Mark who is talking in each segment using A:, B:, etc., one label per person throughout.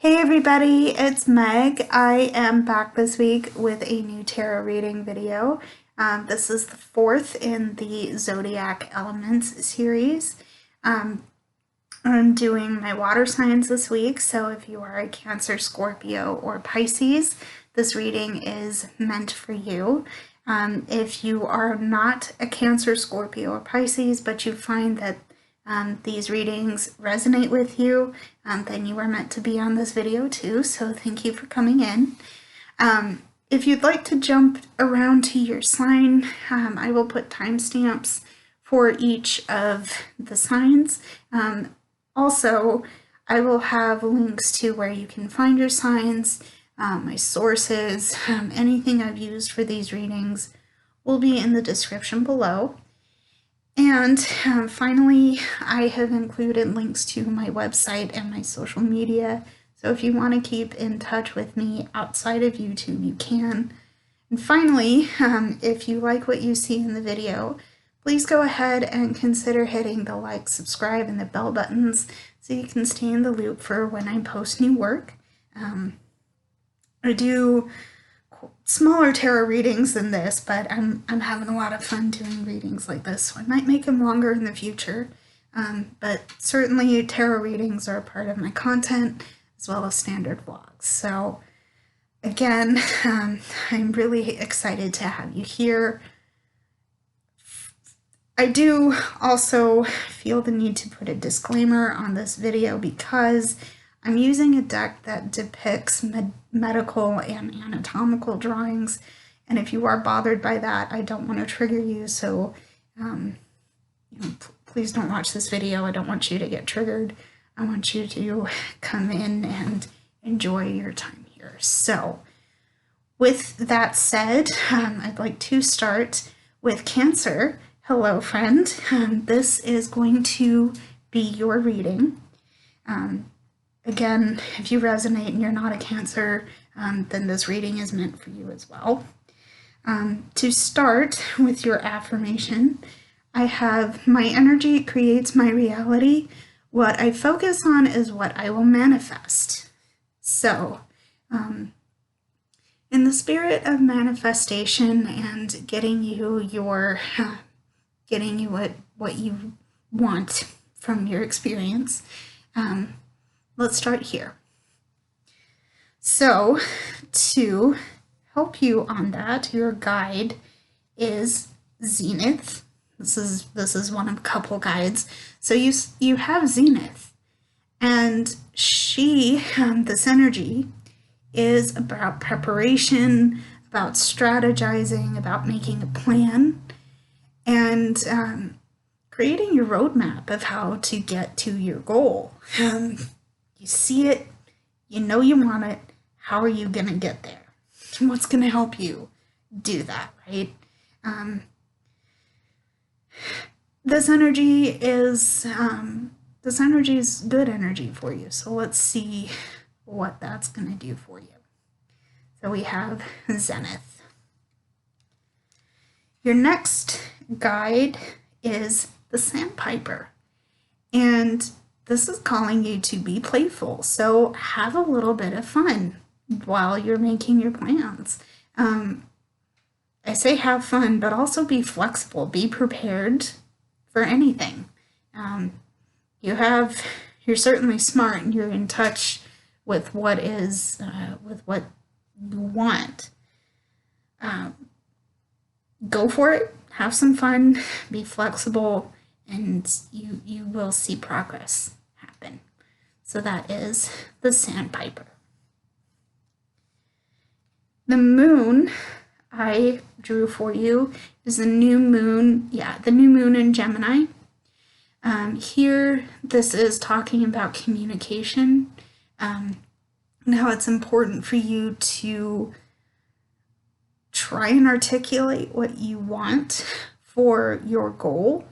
A: Hey everybody, it's Meg. I am back this week with a new tarot reading video. This is the fourth in the Zodiac Elements series. I'm doing my water signs this week, so if you are a Cancer, Scorpio, or Pisces, this reading is meant for you. If you are not a Cancer, Scorpio, or Pisces, but you find that these readings resonate with you, then you are meant to be on this video too, so thank you for coming in. If you'd like to jump around to your sign, I will put timestamps for each of the signs. Also, I will have links to where you can find your signs, my sources, anything I've used for these readings will be in the description below. And finally, I have included links to my website and my social media, so if you want to keep in touch with me outside of YouTube, you can. And finally, if you like what you see in the video, please go ahead and consider hitting the like, subscribe, and the bell buttons so you can stay in the loop for when I post new work. I do smaller tarot readings than this, but I'm having a lot of fun doing readings like this, so I might make them longer in the future. But certainly tarot readings are a part of my content as well as standard vlogs. So again, I'm really excited to have you here. I do also feel the need to put a disclaimer on this video because I'm using a deck that depicts medical and anatomical drawings, and if you are bothered by that, I don't want to trigger you, so please don't watch this video. I don't want you to get triggered. I want you to come in and enjoy your time here. So with that said, I'd like to start with Cancer. Hello, friend. This is going to be your reading. Again, if you resonate and you're not a Cancer, then this reading is meant for you as well. To start with your affirmation, I have: my energy creates my reality. What I focus on is what I will manifest. So, in the spirit of manifestation and getting you what you want from your experience, let's start here. So, to help you on that, your guide is Zenith. This is one of a couple guides. So you have Zenith, and she, this energy, is about preparation, about strategizing, about making a plan, and creating your roadmap of how to get to your goal. You see it, you know you want it, how are you gonna get there? What's gonna help you do that, right? This energy is good energy for you, so let's see what that's gonna do for you. So we have Zenith. Your next guide is the Sandpiper, and this is calling you to be playful, so have a little bit of fun while you're making your plans. I say have fun, but also be flexible, be prepared for anything. You're certainly smart and you're in touch with what with what you want. Go for it, have some fun, be flexible, and you will see progress happen. So that is the Sandpiper. The moon I drew for you is the new moon, the new moon in Gemini. Here, this is talking about communication, and how it's important for you to try and articulate what you want for your goal.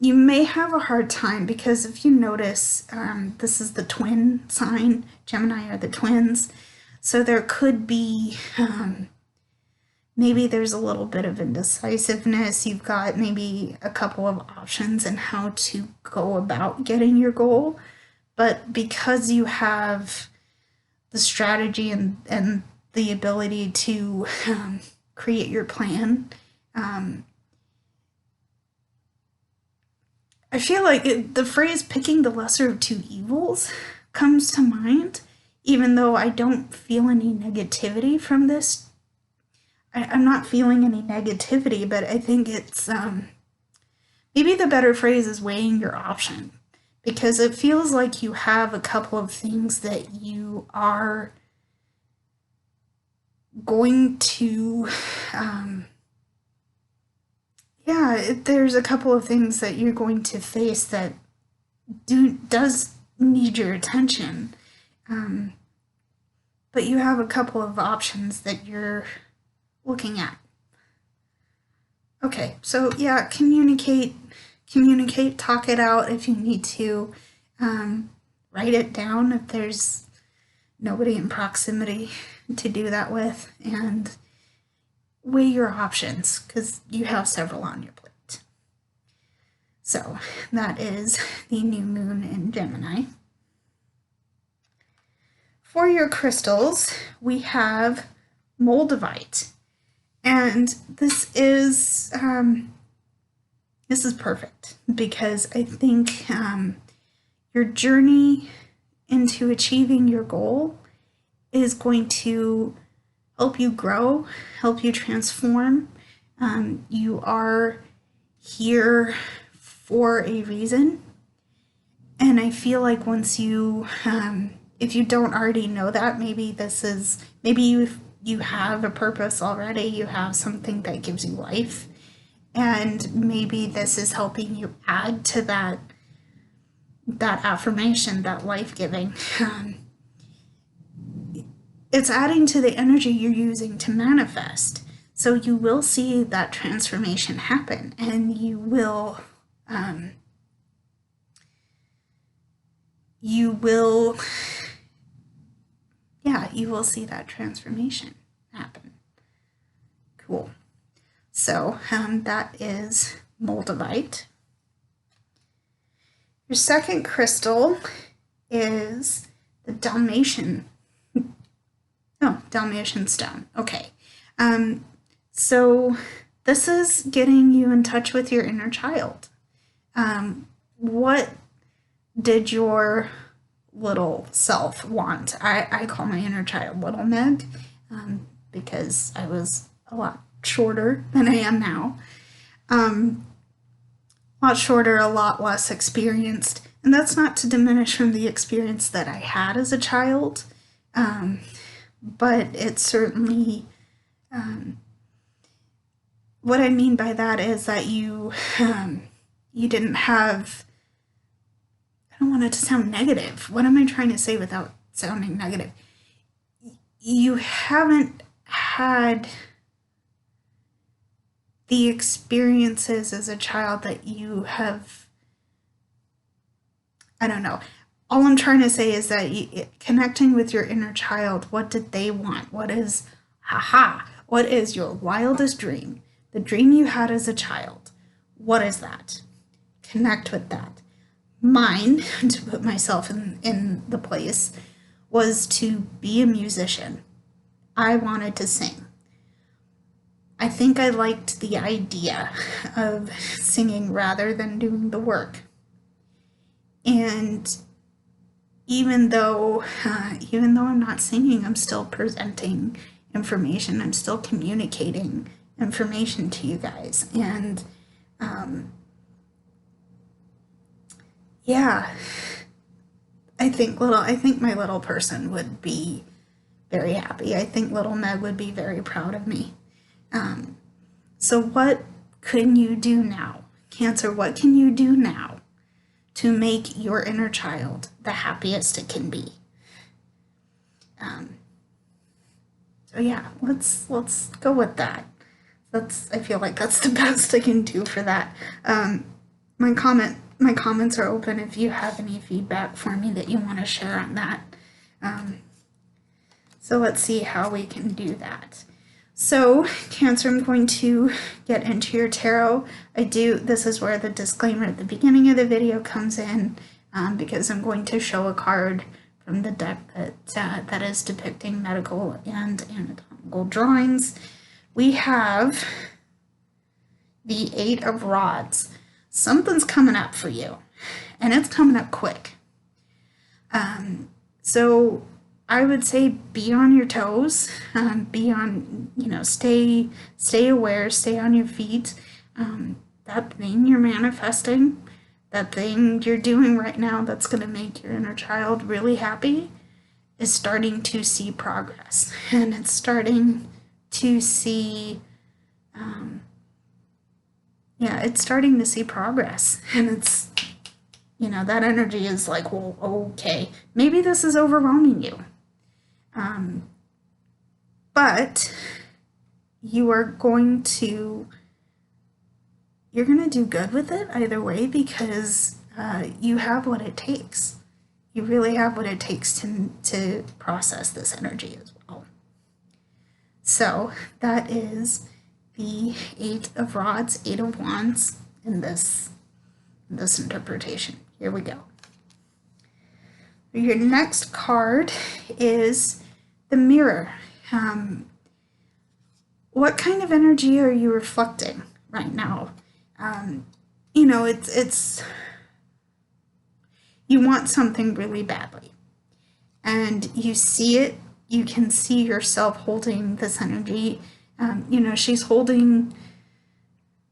A: You may have a hard time because if you notice, this is the twin sign. Gemini are the twins. So there could be, maybe there's a little bit of indecisiveness. You've got maybe a couple of options in how to go about getting your goal. but because you have the strategy and the ability to create your plan, I feel like the phrase picking the lesser of two evils comes to mind, even though I don't feel any negativity from this. I'm not feeling any negativity, but I think it's, maybe the better phrase is weighing your option, because it feels like you have a couple of things that you are going to, there's a couple of things that you're going to face that does need your attention. But you have a couple of options that you're looking at. Okay, so yeah, communicate, talk it out if you need to. Write it down if there's nobody in proximity to do that with, and weigh your options, because you have several on your plate. So that is the new moon in Gemini. For your crystals, we have moldavite, and this is perfect, because I think your journey into achieving your goal is going to help you grow, help you transform. You are here for a reason, and I feel like once you, if you don't already know that, maybe you have a purpose already, you have something that gives you life, and maybe this is helping you add to that affirmation, that life-giving. It's adding to the energy you're using to manifest. So you will see that transformation happen, and you will see that transformation happen. Cool. So that is moldavite. Your second crystal is the Dalmatian stone. Okay. So this is getting you in touch with your inner child. What did your little self want? I call my inner child Little Meg, because I was a lot shorter than I am now. A lot shorter, a lot less experienced. And that's not to diminish from the experience that I had as a child. But it's certainly, what I mean by that is that you didn't have, I don't want it to sound negative. What am I trying to say without sounding negative? You haven't had the experiences as a child that you have, I don't know. All I'm trying to say is that connecting with your inner child, what did they want? What is your wildest dream? The dream you had as a child. What is that? Connect with that. Mine, to put myself in the place, was to be a musician. I wanted to sing. I think I liked the idea of singing rather than doing the work. And even though I'm not singing, I'm still presenting information. I'm still communicating information to you guys. And I think my little person would be very happy. I think little Meg would be very proud of me. So what can you do now? Cancer, what can you do now to make your inner child the happiest it can be? So yeah, let's go with that. I feel like that's the best I can do for that. My comments are open if you have any feedback for me that you want to share on that. So let's see how we can do that. So, Cancer, I'm going to get into your tarot. This is where the disclaimer at the beginning of the video comes in. because I'm going to show a card from the deck that is depicting medical and anatomical drawings. We have the Eight of Rods. Something's coming up for you, and it's coming up quick. So I would say be on your toes, be on, stay aware, stay on your feet. That thing you're manifesting, that thing you're doing right now that's going to make your inner child really happy is starting to see progress. And it's starting to see, it's starting to see progress. And it's, that energy is like, well, okay, maybe this is overwhelming you. But you're going to do good with it either way, because you have what it takes. You really have what it takes to process this energy as well. So that is the Eight of Rods, Eight of Wands in this interpretation. Here we go. Your next card is the Mirror. What kind of energy are you reflecting right now? It's you want something really badly, and you see it. You can see yourself holding this energy. She's holding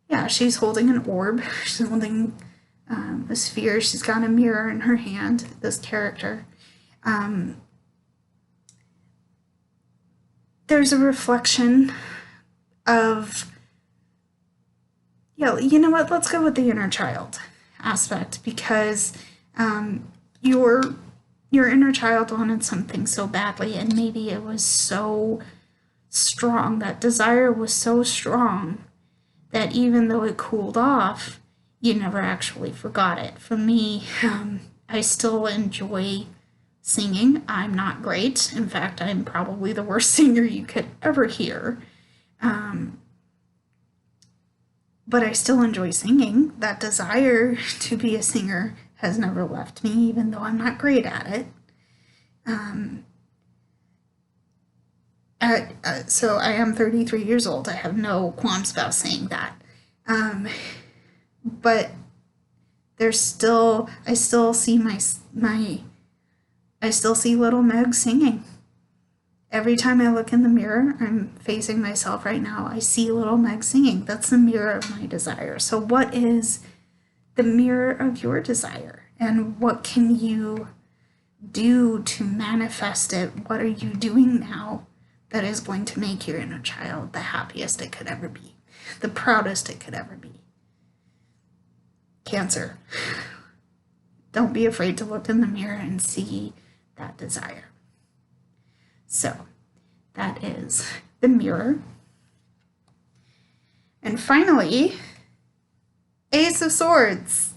A: an orb. She's holding a sphere. She's got a mirror in her hand, this character. There's a reflection of, you know what, let's go with the inner child aspect, because your inner child wanted something so badly, and maybe it was so strong, that desire was so strong that even though it cooled off, you never actually forgot it. For me, I still enjoy singing. I'm not great. In fact, I'm probably the worst singer you could ever hear. But I still enjoy singing. That desire to be a singer has never left me, even though I'm not great at it. So I am 33 years old. I have no qualms about saying that. But I still see I still see little Meg singing. Every time I look in the mirror, I'm facing myself right now, I see little Meg singing. That's the mirror of my desire. So what is the mirror of your desire? And what can you do to manifest it? What are you doing now that is going to make your inner child the happiest it could ever be, the proudest it could ever be? Cancer. Don't be afraid to look in the mirror and see that desire. So that is the Mirror. And finally, Ace of Swords.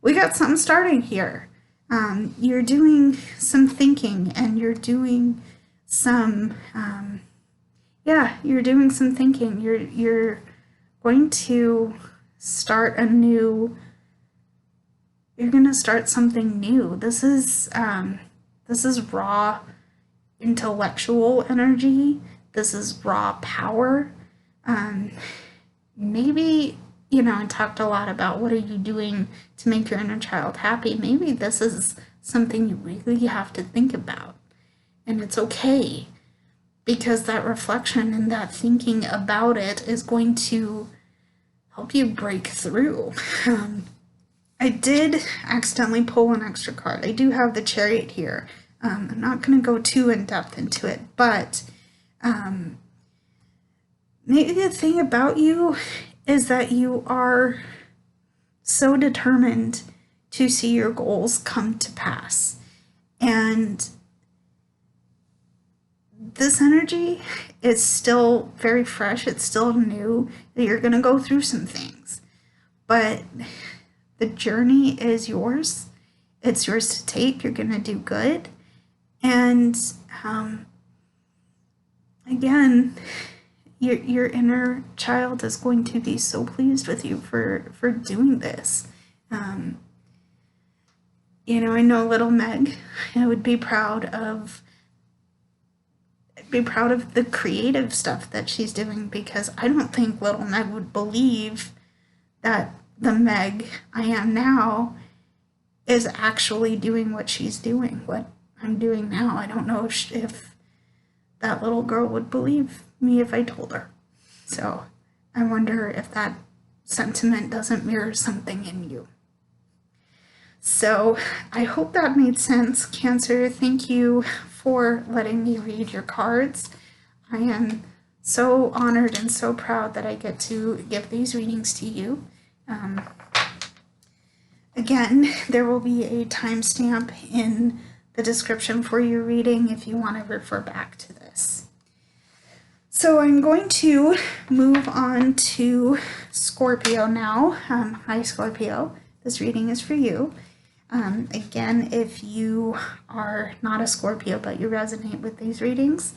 A: We got something starting here. You're doing some thinking, and you're doing some, you're doing some thinking. You're going to start you're going to start something new. This is raw intellectual energy. This is raw power. Maybe, I talked a lot about what are you doing to make your inner child happy. Maybe this is something you really have to think about. And it's okay, because that reflection and that thinking about it is going to help you break through. I did accidentally pull an extra card. I do have the Chariot here. I'm not going to go too in-depth into it, but maybe the thing about you is that you are so determined to see your goals come to pass. And this energy is still very fresh. It's still new. You're going to go through some things, but the journey is yours. It's yours to take. You're going to do good. And again, your inner child is going to be so pleased with you for doing this. I know little Meg. I would be proud of the creative stuff that she's doing, because I don't think little Meg would believe that the Meg I am now is actually doing what she's doing, what I'm doing now. I don't know if that little girl would believe me if I told her. So I wonder if that sentiment doesn't mirror something in you. So I hope that made sense, Cancer. Thank you for letting me read your cards. I am so honored and so proud that I get to give these readings to you. Again, there will be a timestamp in the description for your reading if you want to refer back to this. So I'm going to move on to Scorpio now. Hi, Scorpio. This reading is for you. Again, if you are not a Scorpio but you resonate with these readings,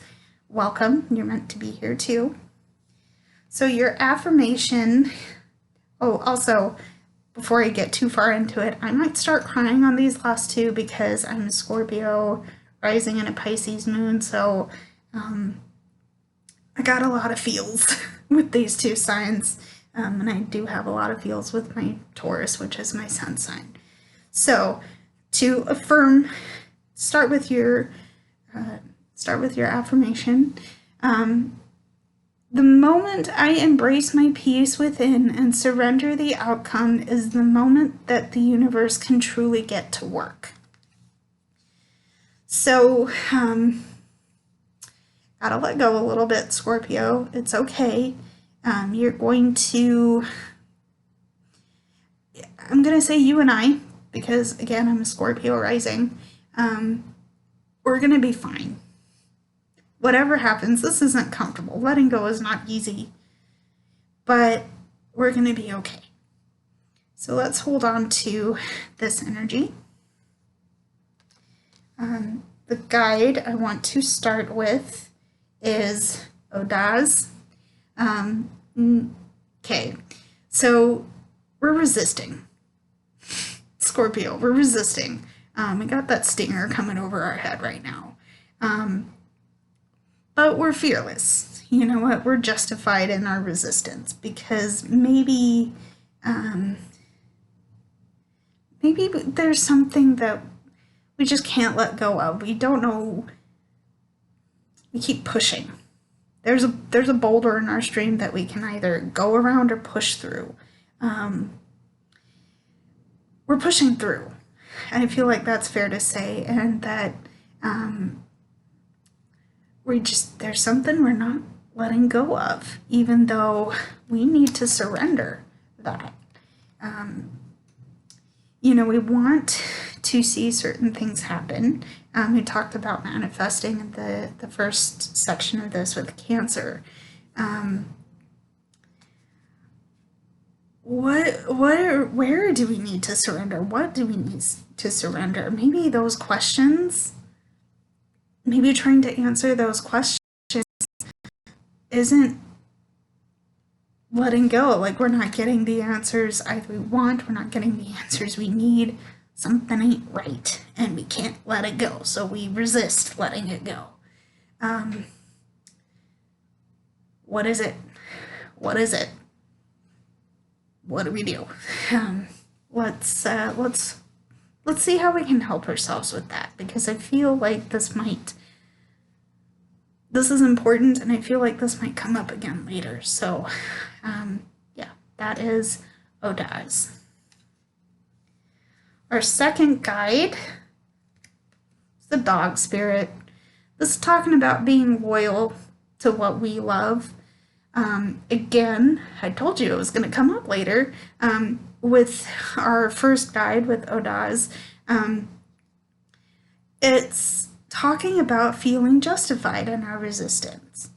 A: welcome. You're meant to be here too. So your affirmation... Oh, also, before I get too far into it, I might start crying on these last two because I'm a Scorpio rising in a Pisces moon, so I got a lot of feels with these two signs, and I do have a lot of feels with my Taurus, which is my sun sign. So to affirm, start with your affirmation. The moment I embrace my peace within and surrender the outcome is the moment that the universe can truly get to work. So, gotta let go a little bit, Scorpio. It's okay. You're going to... I'm going to say you and I, because, again, I'm a Scorpio rising. We're going to be fine. Whatever happens, this isn't comfortable. Letting go is not easy, but we're going to be okay. So let's hold on to this energy. The guide I want to start with is Audace. Okay, so we're resisting. Scorpio, we're resisting. We got that stinger coming over our head right now. But we're fearless. You know what? We're justified in our resistance because maybe there's something that we just can't let go of. We don't know. We keep pushing. There's a boulder in our stream that we can either go around or push through. We're pushing through. I feel like that's fair to say, and that there's something we're not letting go of, even though we need to surrender that. We want to see certain things happen. We talked about manifesting in the first section of this with Cancer. Where do we need to surrender? What do we need to surrender? Maybe those questions, maybe trying to answer those questions isn't letting go. Like, we're not getting the answers we want. We're not getting the answers we need. Something ain't right, and we can't let it go. So we resist letting it go. What is it? What is it? What do we do? Let's see how we can help ourselves with that, because I feel like this is important, and I feel like this might come up again later. So, yeah, that is Audace. Our second guide is the dog spirit. This is talking about being loyal to what we love. Again, I told you it was going to come up later. With our first guide with Audace, it's talking about feeling justified in our resistance,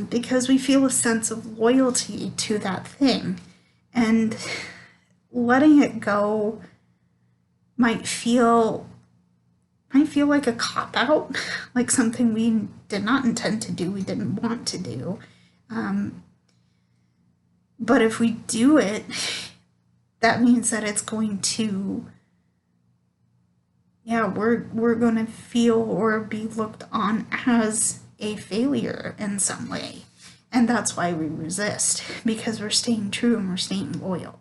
A: because we feel a sense of loyalty to that thing, and letting it go might feel like a cop-out, like something we did not intend to do, we didn't want to do. But if we do it, that means that it's going to yeah, we're going to feel or be looked on as a failure in some way. And that's why we resist, because we're staying true and we're staying loyal.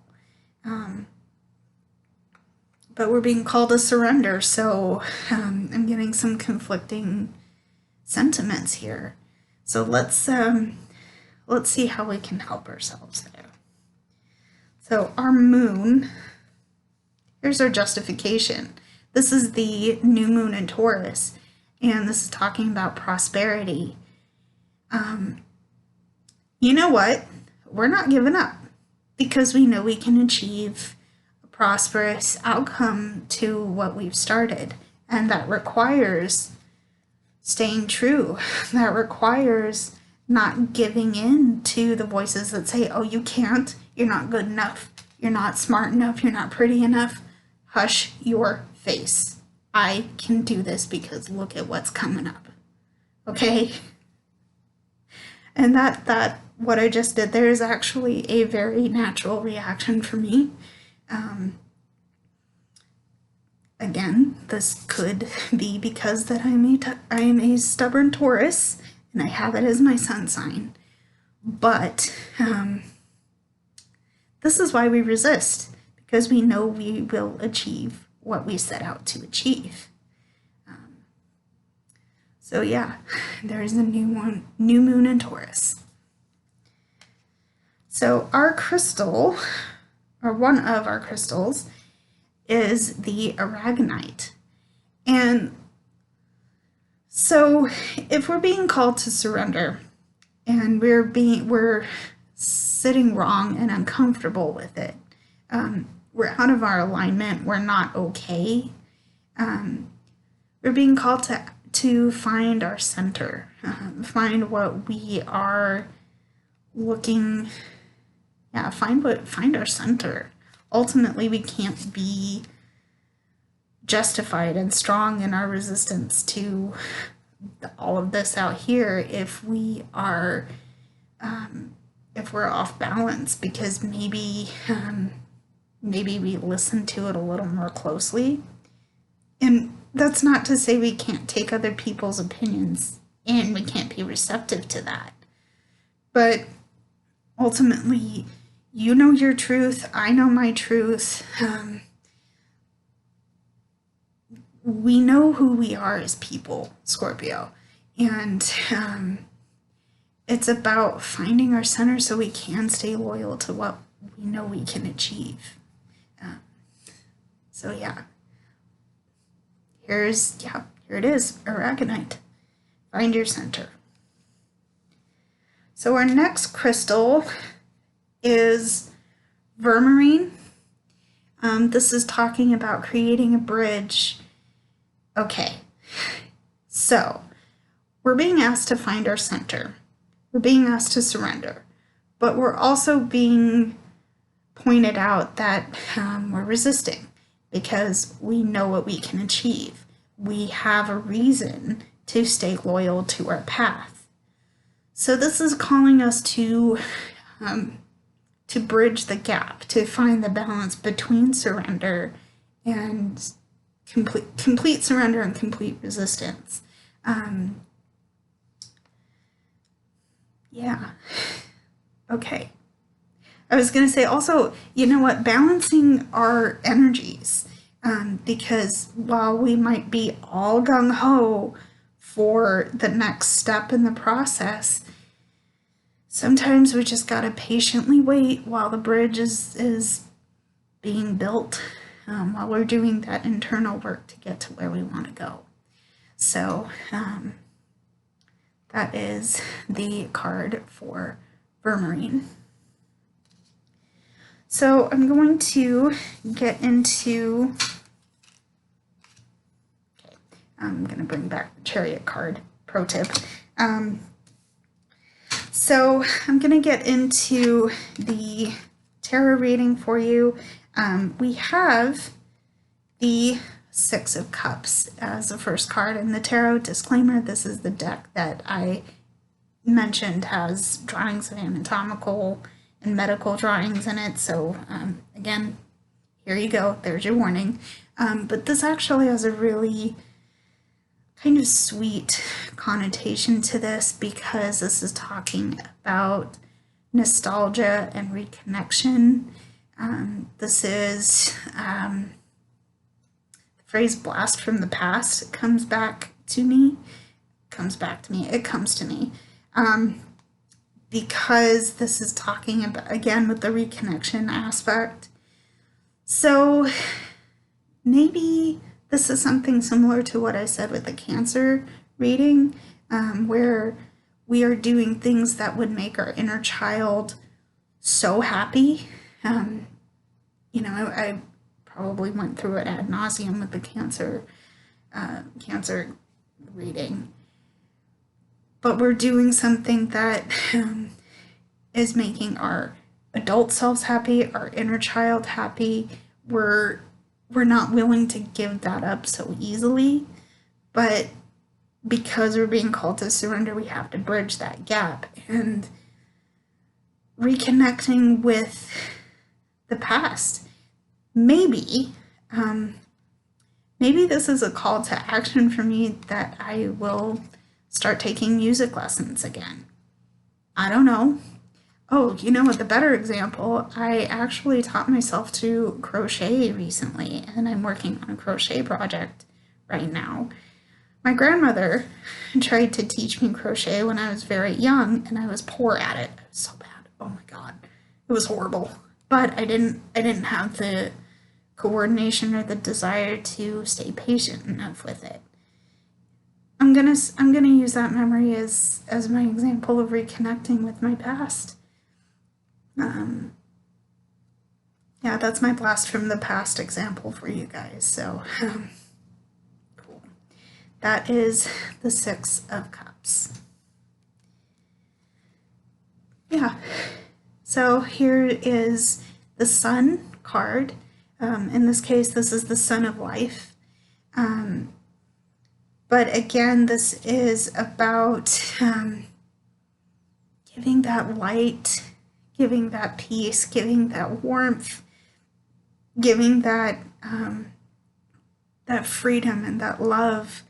A: But we're being called to surrender, so I'm getting some conflicting sentiments here. So let's see how we can help ourselves there. So our moon, here's our justification. This is the new moon in Taurus, and this is talking about prosperity. You know what? We're not giving up, because we know we can achieve a prosperous outcome to what we've started, and that requires staying true. That requires not giving in to the voices that say, oh, you can't, you're not good enough, you're not smart enough, you're not pretty enough. Hush your face. I can do this because look at what's coming up. Okay? And that what I just did there is actually a very natural reaction for me. Again, this could be because that I am a stubborn Taurus, and I have it as my sun sign. But this is why we resist, because we know we will achieve what we set out to achieve. So yeah, there's a new moon in Taurus. So our crystal, or one of our crystals, is the aragonite. And so if we're being called to surrender and we're sitting wrong and uncomfortable with it, we're out of our alignment, we're not okay, we're being called to find our center, find what we are looking, find our center. Ultimately, we can't be justified and strong in our resistance to all of this out here if we are, if we're off balance, because maybe we listen to it a little more closely. And that's not to say we can't take other people's opinions and we can't be receptive to that. But ultimately, you know your truth, I know my truth. We know who we are as people, Scorpio. And it's about finding our center so we can stay loyal to what we know we can achieve. So yeah. Here it is, aragonite. Find your center. So our next crystal is vermarine. This is talking about creating a bridge. Okay, so we're being asked to find our center. We're being asked to surrender, but we're also being pointed out that we're resisting because we know what we can achieve. We have a reason to stay loyal to our path. So this is calling us to bridge the gap, to find the balance between surrender and complete surrender and complete resistance. Yeah. Okay. I was going to say also, you know what, balancing our energies, because while we might be all gung-ho for the next step in the process, sometimes we just got to patiently wait while the bridge is being built, while we're doing that internal work to get to where we want to go. So that is the card for vermarine. So I'm going to get into, okay, I'm going to bring back the Chariot card, pro tip. So I'm going to get into the tarot reading for you. We have the Six of Cups as the first card in the tarot. Disclaimer, this is the deck that I mentioned has drawings of anatomical and medical drawings in it. So again, here you go. There's your warning. But this actually has a really kind of sweet connotation to this because this is talking about nostalgia and reconnection. This is the phrase blast from the past. It comes to me, because this is talking about, again, with the reconnection aspect. So maybe this is something similar to what I said with the Cancer reading, where we are doing things that would make our inner child so happy. I probably went through it ad nauseum with the Cancer reading. But we're doing something that is making our adult selves happy, our inner child happy. We're not willing to give that up so easily, but because we're being called to surrender, we have to bridge that gap. And reconnecting with the past, maybe this is a call to action for me, that I will start taking music lessons again. I don't know. Oh, the better example, I actually taught myself to crochet recently, and I'm working on a crochet project right now. My grandmother tried to teach me crochet when I was very young, and I was poor at it. It was so bad. Oh my God. It was horrible. But I didn't have the coordination or the desire to stay patient enough with it. I'm gonna use that memory as my example of reconnecting with my past. Yeah, that's my blast from the past example for you guys. So, cool. That is the Six of Cups. Yeah. So here is the Sun card. In this case, this is the Sun of Life. But again, this is about giving that light, giving that peace, giving that warmth, giving that that freedom and that love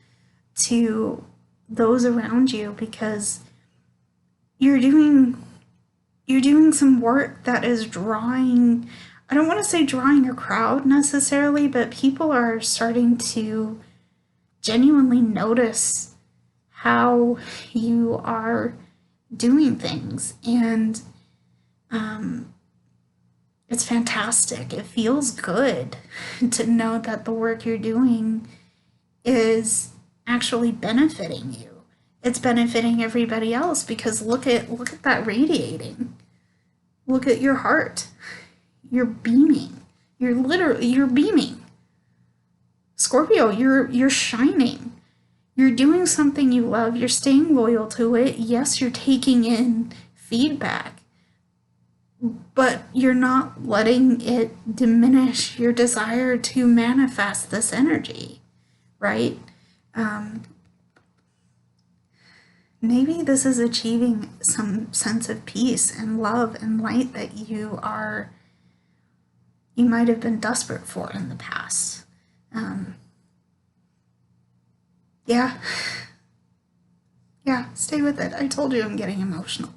A: to those around you, because you're doing some work that is drawing, I don't want to say drawing a crowd necessarily, but people are starting to genuinely notice how you are doing things, and it's fantastic. It feels good to know that the work you're doing is actually benefiting you. It's benefiting everybody else, because look at that radiating. Look at your heart. You're beaming. You're beaming. Scorpio, you're shining. You're doing something you love. You're staying loyal to it. Yes, you're taking in feedback, but you're not letting it diminish your desire to manifest this energy, right? Maybe this is achieving some sense of peace and love and light that you might have been desperate for in the past. Yeah, stay with it. I told you I'm getting emotional.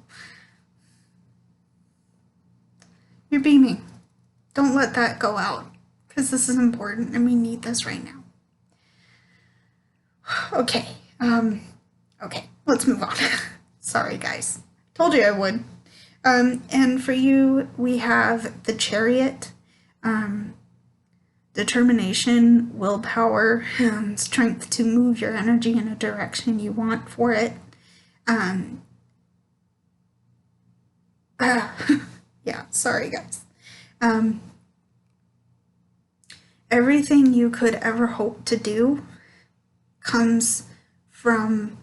A: You're beaming. Don't let that go out, because this is important and we need this right now. Okay, let's move on. Sorry, guys. Told you I would. And for you, we have the Chariot. Determination, willpower, strength to move your energy in a direction you want for it. Yeah, sorry guys. Everything you could ever hope to do comes from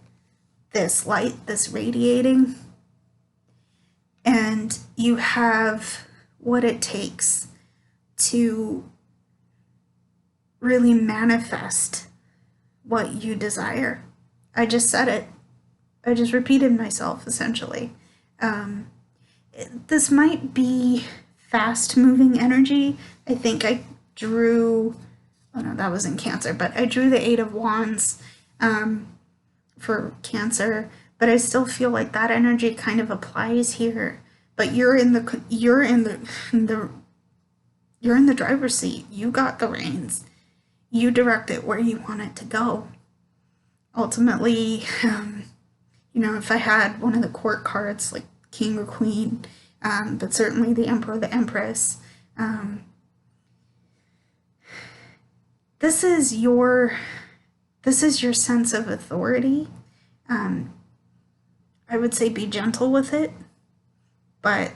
A: this light, this radiating, and you have what it takes to really manifest what you desire. I just said it. I just repeated myself, essentially. This might be fast-moving energy. I think I drew oh no, that was in Cancer, but I drew the Eight of Wands for Cancer, but I still feel like that energy kind of applies here. But you're in the driver's seat. You got the reins. You direct it where you want it to go. Ultimately, if I had one of the court cards like King or Queen, but certainly the Emperor, the Empress, this is your sense of authority. I would say be gentle with it, but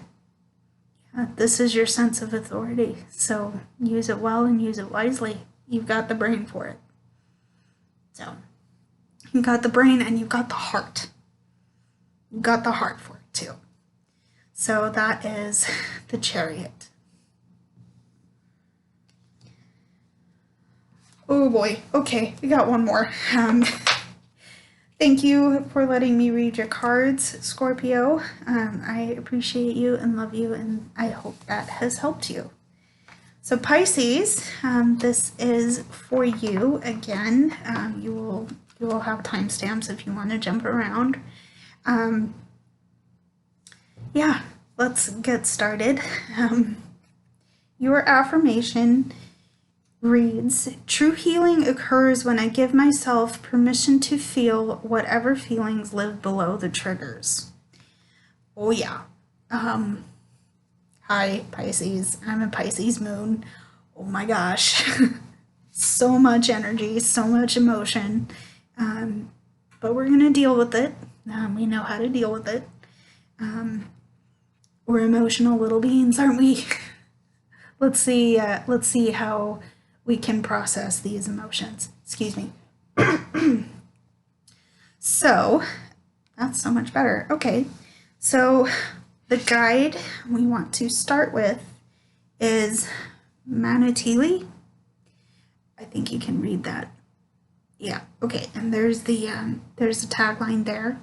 A: this is your sense of authority. So use it well and use it wisely. You've got the brain for it. So you've got the brain and you've got the heart. You've got the heart for it too. So that is the Chariot. Oh boy. Okay, we got one more. Thank you for letting me read your cards, Scorpio. I appreciate you and love you, and I hope that has helped you. So Pisces, this is for you again. You will have timestamps if you want to jump around. Yeah, let's get started. Your affirmation reads, true healing occurs when I give myself permission to feel whatever feelings live below the triggers. Oh yeah. Hi, Pisces. I'm a Pisces moon. Oh my gosh. So much energy, so much emotion. But we're going to deal with it. We know how to deal with it. We're emotional little beings, aren't we? Let's see how we can process these emotions. Excuse me. So, that's so much better. Okay, so the guide we want to start with is Manatili. I think you can read that. Yeah, okay, and there's the tagline there.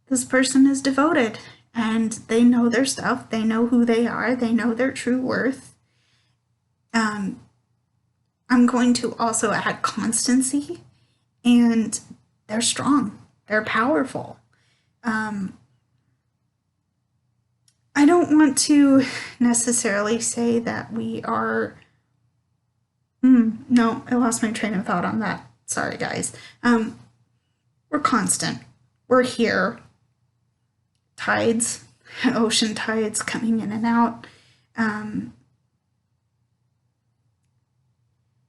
A: This person is devoted, and they know their stuff. They know who they are. They know their true worth. I'm going to also add constancy, and they're strong. They're powerful. I don't want to necessarily say that we are... no, I lost my train of thought on that. Sorry, guys. We're constant. We're here. Tides, ocean tides coming in and out.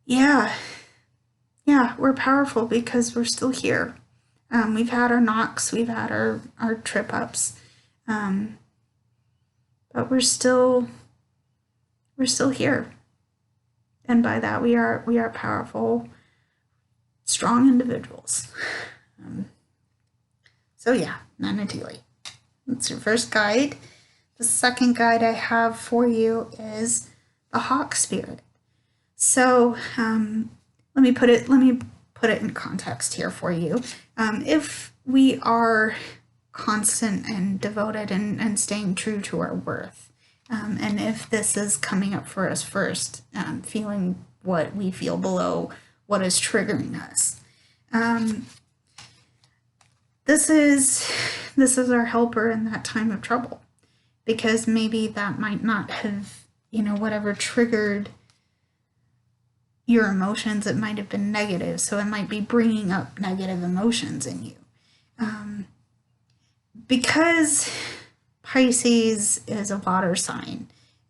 A: Yeah, we're powerful because we're still here. We've had our knocks, we've had our trip ups, but we're still here. And by that we are powerful, strong individuals. So yeah, Manatili. That's your first guide. The second guide I have for you is the Hawk Spirit. So let me put it in context here for you. If we are constant and devoted and staying true to our worth, and if this is coming up for us first, feeling what we feel below what is triggering us, this is our helper in that time of trouble, because maybe that might not have, whatever triggered your emotions, it might have been negative, so it might be bringing up negative emotions in you. Because Pisces is a water sign,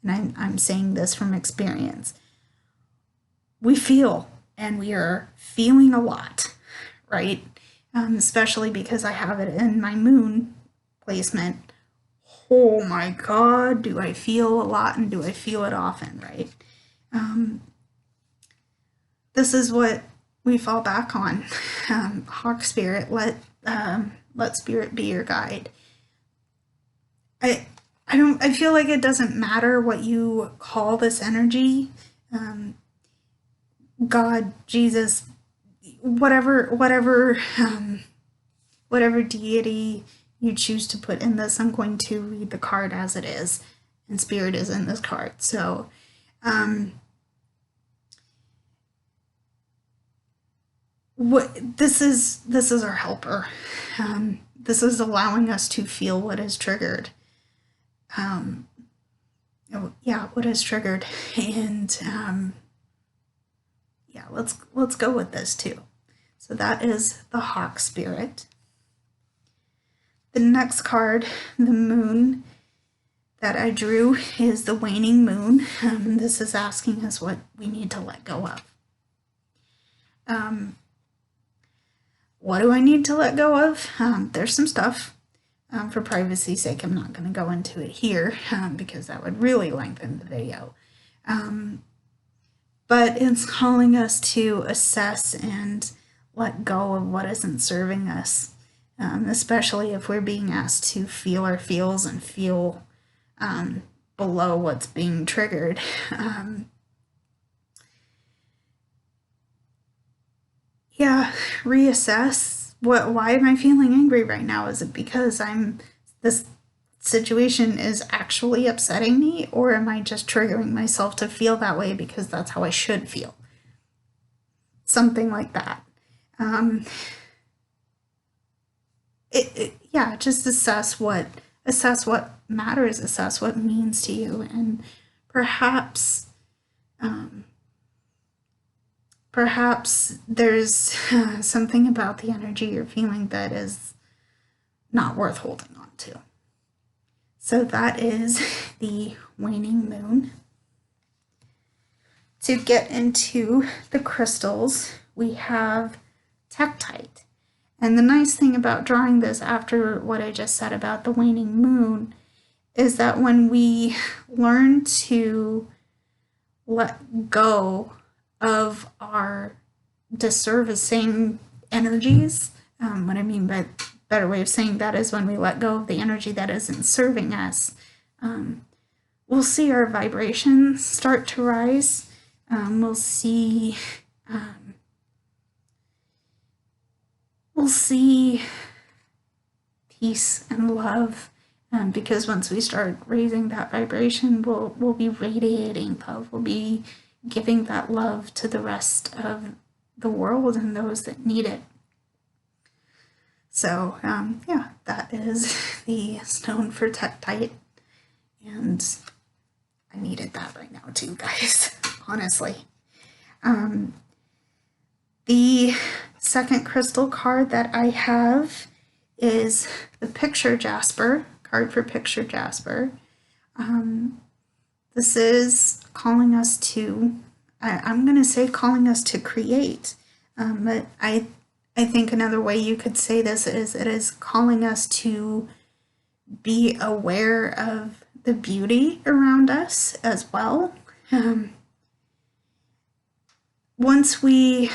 A: and I'm saying this from experience, we feel, and we are feeling a lot, right? Especially because I have it in my moon placement. Oh my God, do I feel a lot, and do I feel it often, right? This is what we fall back on. Hawk Spirit, let Spirit be your guide. I feel like it doesn't matter what you call this energy. God, Jesus, whatever deity you choose to put in this, I'm going to read the card as it is, and Spirit is in this card. So this is our helper. This is allowing us to feel what is triggered. What is triggered, and let's go with this too. So that is the Hawk Spirit. The next card, the Moon, that I drew is the Waning Moon. This is asking us what we need to let go of. What do I need to let go of? There's some stuff. For privacy's sake, I'm not going to go into it here because that would really lengthen the video. But it's calling us to assess and let go of what isn't serving us, especially if we're being asked to feel our feels and feel below what's being triggered. Reassess. Why am I feeling angry right now? Is it because this situation is actually upsetting me, or am I just triggering myself to feel that way because that's how I should feel? Something like that. Just assess what matters, assess what means to you, and perhaps there's something about the energy you're feeling that is not worth holding on to. So that is the Waning Moon. To get into the crystals, we have Tektite. And the nice thing about drawing this after what I just said about the Waning Moon is that when we learn to let go of our disservicing energies, what I mean by better way of saying that is when we let go of the energy that isn't serving us, we'll see our vibrations start to rise. We'll see peace and love, because once we start raising that vibration, we'll be radiating love. We'll be giving that love to the rest of the world and those that need it. So that is the stone for Tektite, and I needed that right now too, guys, honestly. The second crystal card that I have is the Picture Jasper, card for Picture Jasper. This is calling us to, I'm going to say calling us to create, but I think another way you could say this is it is calling us to be aware of the beauty around us as well. Once we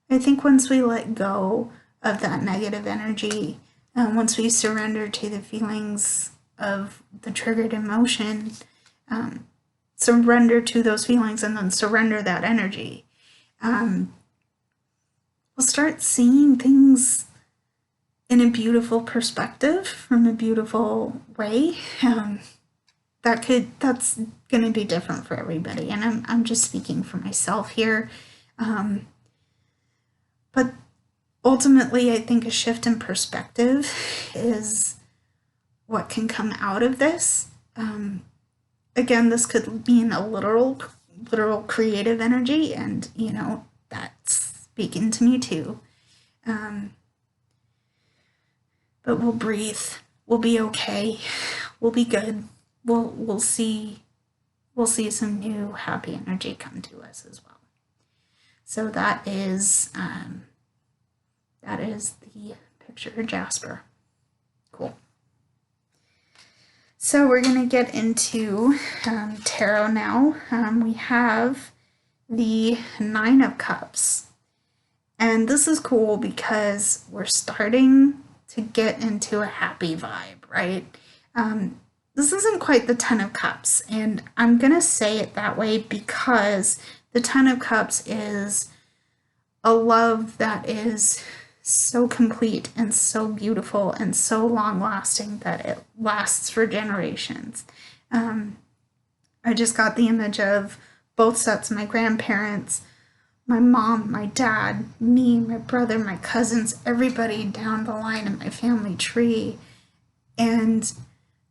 A: let go of that negative energy, once we surrender to the feelings of the triggered emotion, surrender to those feelings and then surrender that energy, we'll start seeing things in a beautiful perspective, from a beautiful way. That's going to be different for everybody, and I'm just speaking for myself here. But ultimately, I think a shift in perspective is what can come out of this. Again, this could mean a literal creative energy, and that's speaking to me too. But we'll breathe. We'll be okay. We'll be good. We'll see some new happy energy come to us as well. So that is the Picture Jasper. Cool. So we're going to get into tarot now. We have the Nine of Cups. And this is cool because we're starting to get into a happy vibe, right? This isn't quite the Ten of Cups, and I'm going to say it that way because the Ten of Cups is a love that is so complete and so beautiful and so long-lasting that it lasts for generations. I just got the image of both sets of my grandparents my mom, my dad, me, my brother, my cousins, everybody down the line in my family tree. And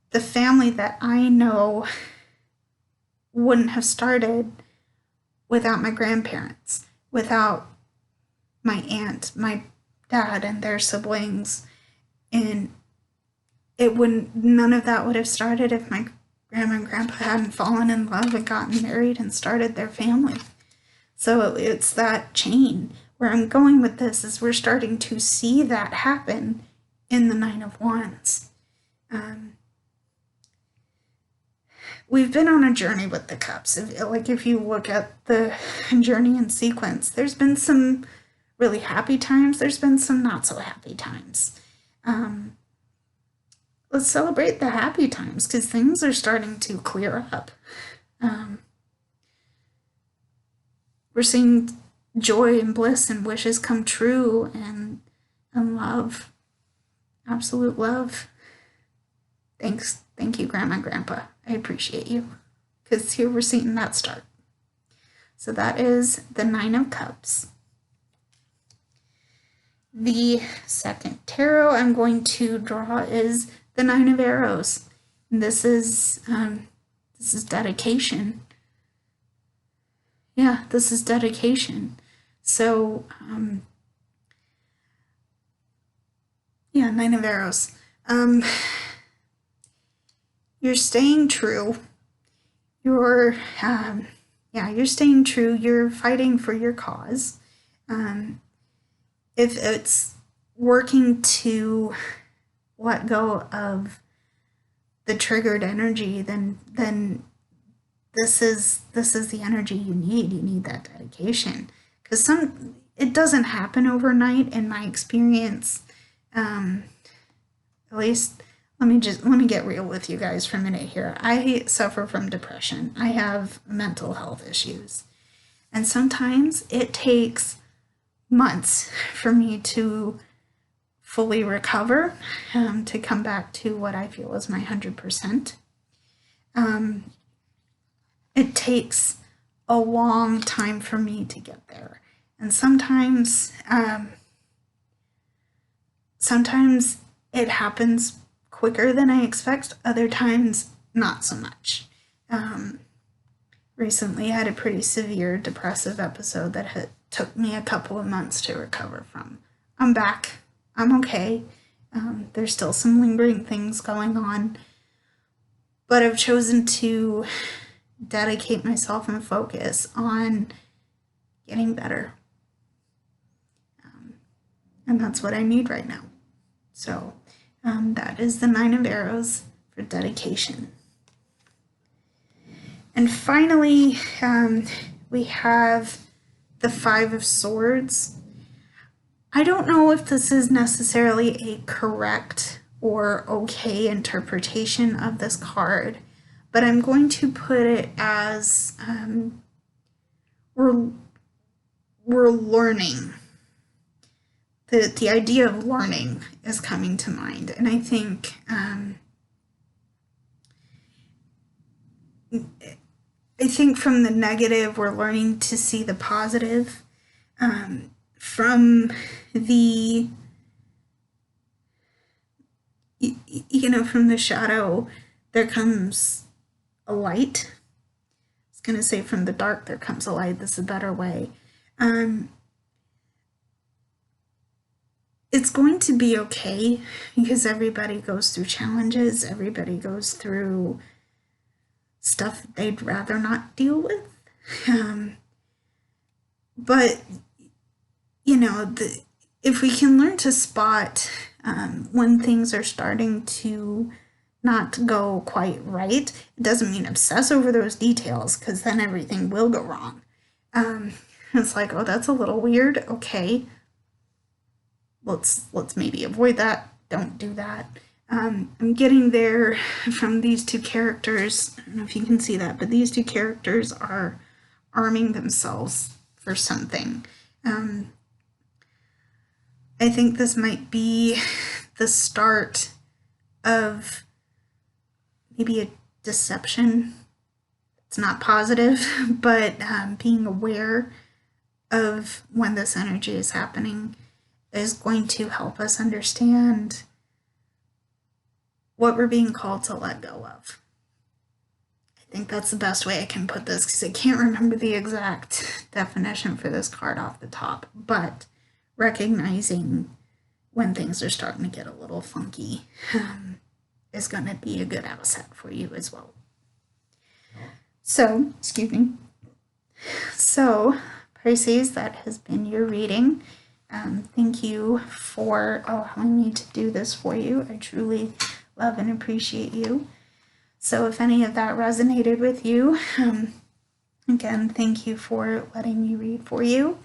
A: the family that I know wouldn't have started without my grandparents, without my aunt, my dad, and their siblings. And none of that would have started if my grandma and grandpa hadn't fallen in love and gotten married and started their family. So it's that chain. Where I'm going with this is we're starting to see that happen in the Nine of Wands. We've been on a journey with the cups. If you look at the journey in sequence, there's been some really happy times. There's been some not so happy times. Let's celebrate the happy times because things are starting to clear up. We're seeing joy and bliss and wishes come true and love. Absolute love. Thank you, Grandma and Grandpa. I appreciate you. Because here we're seeing that start. So that is the Nine of Cups. The second tarot I'm going to draw is the Nine of Arrows. This is dedication. Yeah, this is dedication. So, yeah, Nine of Arrows. You're staying true. You're staying true. You're fighting for your cause. If it's working to let go of the triggered energy, then this is the energy you need. You need that dedication, because it doesn't happen overnight in my experience. At least let me get real with you guys for a minute here. I suffer from depression. I have mental health issues, and sometimes it takes months for me to fully recover, to come back to what I feel is my 100%. It takes a long time for me to get there. And sometimes it happens quicker than I expect. Other times, not so much. Recently, I had a pretty severe depressive episode that took me a couple of months to recover from. I'm back. I'm okay. There's still some lingering things going on, but I've chosen to dedicate myself and focus on getting better. And that's what I need right now. So that is the Nine of Arrows for dedication. And finally, we have the Five of Swords. I don't know if this is necessarily a correct or okay interpretation of this card, but I'm going to put it as we're learning. The idea of learning is coming to mind, and I think from the negative, we're learning to see the positive. From the, from the shadow, there comes a light. I was going to say from the dark, there comes a light. This is a better way. It's going to be okay because everybody goes through challenges. Everybody goes through stuff they'd rather not deal with. But if we can learn to spot when things are starting to not go quite right, it doesn't mean obsess over those details, because then everything will go wrong. It's like, oh, that's a little weird. Okay, let's maybe avoid that. Don't do that. I'm getting there from these two characters. I don't know if you can see that, but these two characters are arming themselves for something. I think this might be the start of maybe a deception. It's not positive, but being aware of when this energy is happening is going to help us understand what we're being called to let go of. I think that's the best way I can put this, because I can't remember the exact definition for this card off the top, but recognizing when things are starting to get a little funky is going to be a good asset for you as well. So, excuse me. So, Pisces, that has been your reading. Thank you for allowing me to do this for you. I truly love and appreciate you. So if any of that resonated with you, again, thank you for letting me read for you.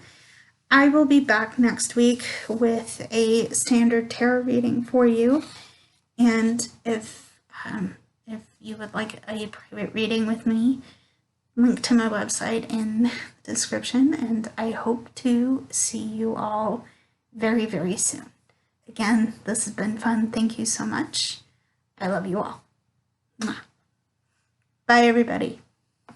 A: I will be back next week with a standard tarot reading for you. And if you would like a private reading with me, link to my website in the description, and I hope to see you all very, very soon. Again, this has been fun. Thank you so much. I love you all. Bye, everybody.